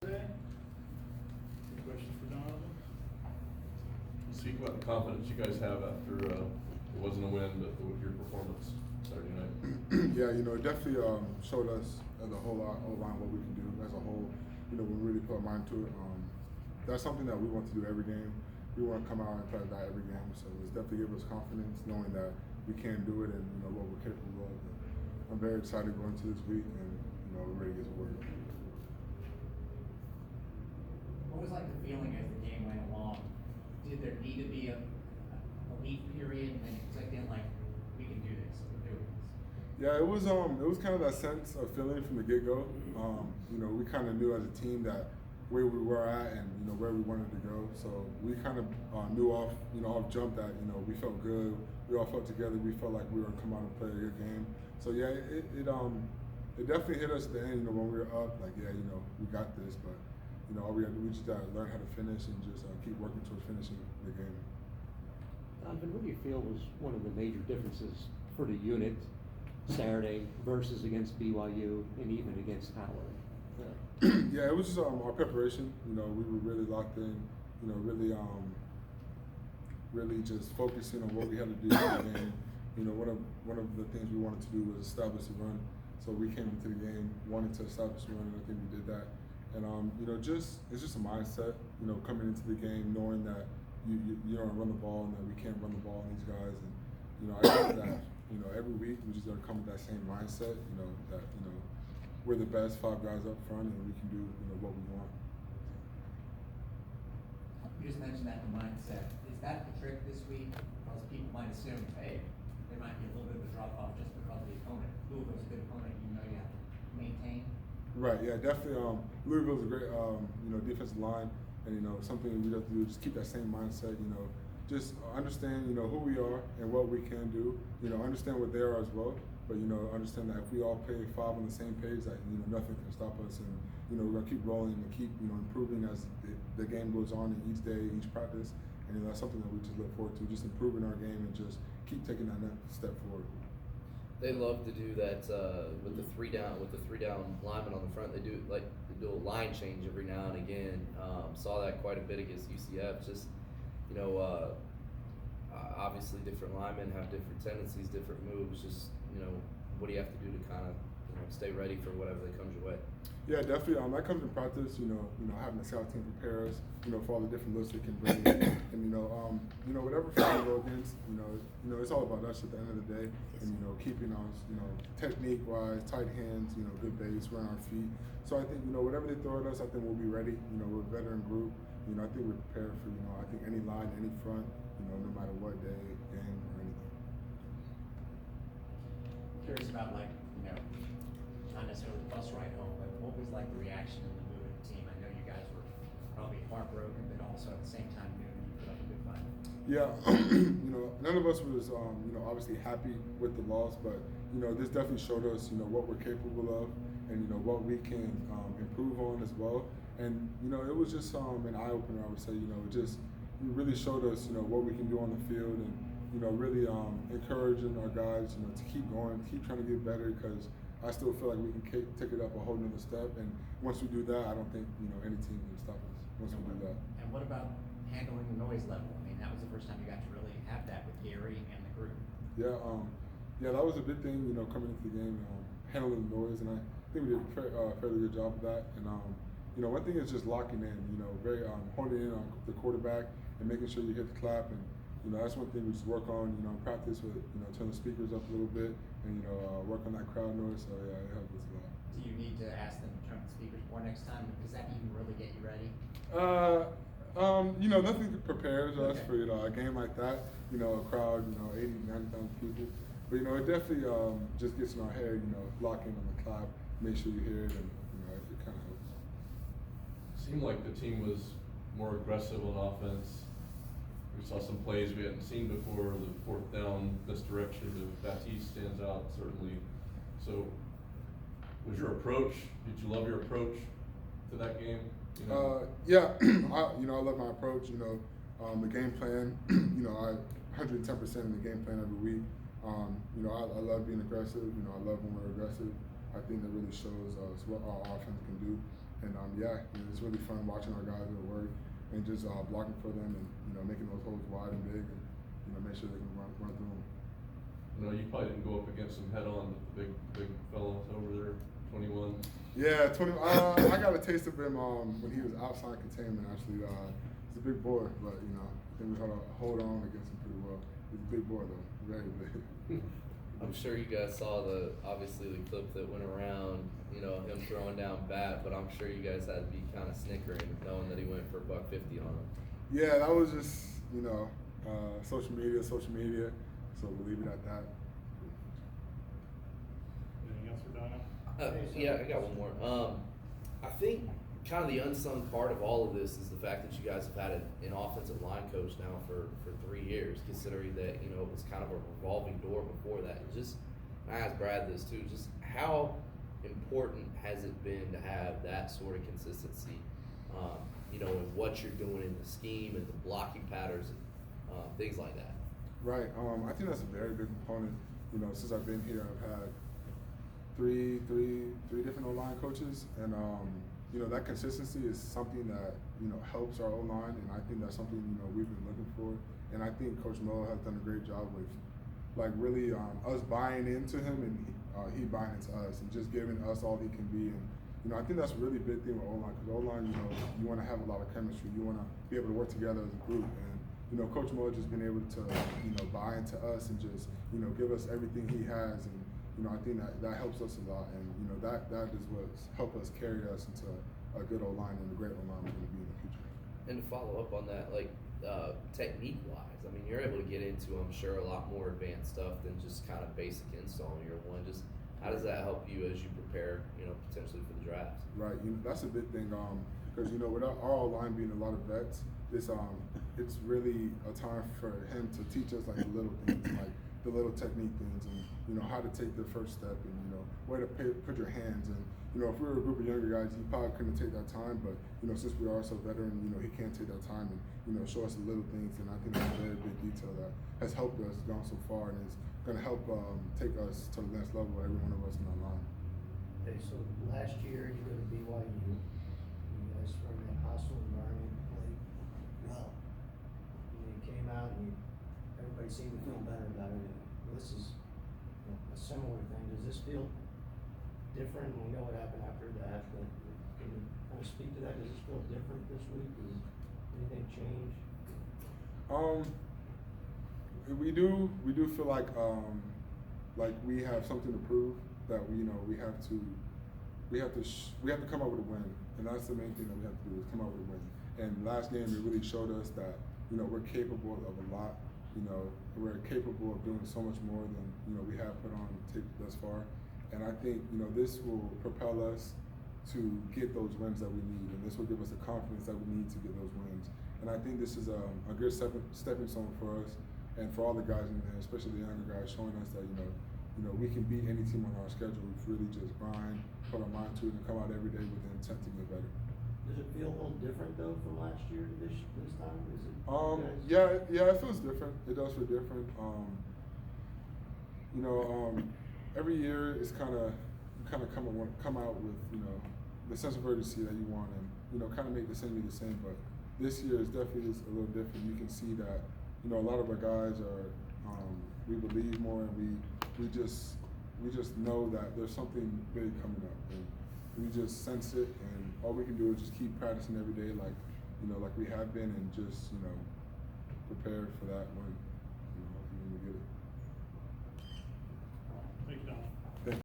Any questions for Donovan? Speak about the confidence you guys have after it wasn't a win, but your performance Saturday night. Yeah, it definitely showed us as a whole line what we can do as a whole. When we really put our mind to it, that's something that we want to do every game. We want to come out and play that every game. So it's definitely give us confidence knowing that we can do it and what we're capable of. And I'm very excited going into this week, and we're ready to get to work. What was like the feeling as the game went along? Did there need to be a lead period and then it clicked in like we can do this, we're doing this? Yeah, it was kind of that sense of feeling from the get go. We kind of knew as a team that where we were at and where we wanted to go. So we kind of knew off jump that we felt good. We all felt together. We felt like we were gonna come out and play a good game. So yeah, it definitely hit us at the end. When we were up, like we got this, but all we just gotta learn how to finish and just keep working towards finishing the game. Donovan, what do you feel was one of the major differences for the unit Saturday versus against BYU and even against Howard? Yeah, it was just our preparation. We were really locked in. Really just focusing on what we had to do in the game. One of the things we wanted to do was establish a run. So we came into the game wanting to establish a run, and I think we did that. And it's just a mindset. Coming into the game knowing that you don't run the ball and that we can't run the ball on these guys. And I think that every week we just gotta come with that same mindset. That we're the best 5 guys up front and we can do what we want. You just mentioned that the mindset. Is that the trick this week? Because people might assume, hey, there might be a little bit of a drop off just because of the opponent. Louisville's a good opponent, you have to maintain. Right, yeah, definitely. Louisville's a great defensive line, and something we have to do is just keep that same mindset. Just understand who we are and what we can do. Understand what they are as well. But understand that if we all play 5 on the same page, that nothing can stop us, and we're gonna keep rolling and keep improving as the game goes on, in each day, each practice, and that's something that we just look forward to, just improving our game and just keep taking that next step forward. They love to do that with the three down linemen on the front. They do a line change every now and again. Saw that quite a bit against UCF. Just obviously different linemen have different tendencies, different moves. Just what do you have to do to kind of stay ready for whatever that comes your way? Yeah, definitely. That comes in practice. Having the scout team prepare us, for all the different looks they can bring, and whatever fight we go against, it's all about us at the end of the day, and keeping us, technique wise, tight hands, good base, run our feet. So I think whatever they throw at us, I think we'll be ready. We're a veteran group. I think we're prepared for I think any line, any front, no matter what day, game, or anything. Curious about not necessarily the bus ride home, but what was like the reaction and the mood of the team? I know you guys were probably heartbroken, but also at the same time you put up a good fight. Yeah, none of us was obviously happy with the loss, but this definitely showed us what we're capable of and what we can improve on as well. And it was just an eye opener. I would say it really showed us what we can do on the field, and really encouraging our guys to keep going, keep trying to get better, because I still feel like we can take it up a whole nother step. And once we do that, I don't think any team can stop us once we do that. And what about handling the noise level? I mean, that was the first time you got to really have that with Gary and the group. Yeah, that was a big thing. Coming into the game, handling the noise, and I think we did a fairly good job of that. And one thing is just locking in. Very honing in on the quarterback and making sure you hit the clap. And that's one thing we just work on. Practice with turn the speakers up a little bit and work on that crowd noise. So yeah, it helps us a lot. Do you need to ask them to turn the speakers more next time? Does that even really get you ready? Nothing prepares us for a game like that. A crowd, 80, 90,000 people. But it definitely just gets in our head. Lock in on the clap, make sure you hear it, and it kind of helps. Seemed like the team was more aggressive on offense. We saw some plays we hadn't seen before. The 4th down misdirection to Baptiste stands out certainly. So, was your approach? Did you love your approach to that game? Yeah, I love my approach. The game plan. I 110% in the game plan every week. I love being aggressive. I love when we're aggressive. I think that really shows us what our offense can do. And yeah, it's really fun watching our guys at work and just blocking for them and making those holes wide and big and make sure they can run through them. You probably didn't go up against him head on, but the big fellow over there, 21. Yeah, 20. I got a taste of him when he was outside containment. Actually, he's a big boy, but I think we had to hold on against him pretty well. He's a big boy though, very big. I'm sure you guys saw obviously the clip that went around, him throwing down bat, but I'm sure you guys had to be kind of snickering knowing that he went for $150 on him. Yeah, that was just, social media, so we'll leave it at that. Anything else for Donna? Yeah, I got one more. I think kind of the unsung part of all of this is the fact that you guys have had an offensive line coach now for 3 years, considering that, it was kind of a revolving door before that. And just, I asked Brad this too, just how important has it been to have that sort of consistency, in what you're doing in the scheme and the blocking patterns and things like that? Right. I think that's a very big component. Since I've been here, I've had three different O-line coaches, and that consistency is something that helps our O-line, and I think that's something we've been looking for. And I think Coach Miller has done a great job with, really us buying into him and he buying into us and just giving us all he can be. And I think that's a really big thing with O-line, because O-line, you want to have a lot of chemistry. You want to be able to work together as a group. And Coach Miller just been able to buy into us and just give us everything he has. And I think that helps us a lot. And that is what's helped us carry us into a good O-line and a great O-line we're going to be in the future. And to follow up on that, technique-wise, I mean, you're able to get into, I'm sure, a lot more advanced stuff than just kind of basic install in year one. Just how does that help you as you prepare, potentially for the draft? Right, that's a big thing, because with our O-line being a lot of vets, it's really a time for him to teach us the little things, the little technique things, and how to take the first step, and where to put your hands. And if we were a group of younger guys, he probably couldn't take that time, but since we are so veteran, he can take that time and show us the little things. And I think that's a very big detail that has helped us gone so far, and is going to help take us to the next level, every one of us in our line. Okay, so last year you go to BYU, you guys were in that hostile environment, played well. You came out and everybody seemed to feel better about it. Well, this is a similar thing. Does this feel different? We know what happened after that, but can you kind of speak to that? Does this feel different this week? Does anything change? We do feel like we have something to prove, that we have to come up with a win, and that's the main thing that we have to do, is come up with a win. And last game, it really showed us that we're capable of a lot. We're capable of doing so much more than we have put on tape thus far. And I think this will propel us to get those wins that we need, and this will give us the confidence that we need to get those wins. And I think this is a good stepping stone for us and for all the guys in there, especially the younger guys, showing us that we can beat any team on our schedule. We've really just grind, put our mind to it, and come out every day with the intent to get better. Does it feel a little different though from last year to this time? Is it? Yeah, it feels different. It does feel different. Every year it's kind of come out with the sense of urgency that you want, and kind of make the same be the same. But this year is definitely a little different. You can see that a lot of our guys are we believe more, and we just know that there's something big coming up, and we just sense it, and all we can do is just keep practicing every day like we have been, and just prepare for that win.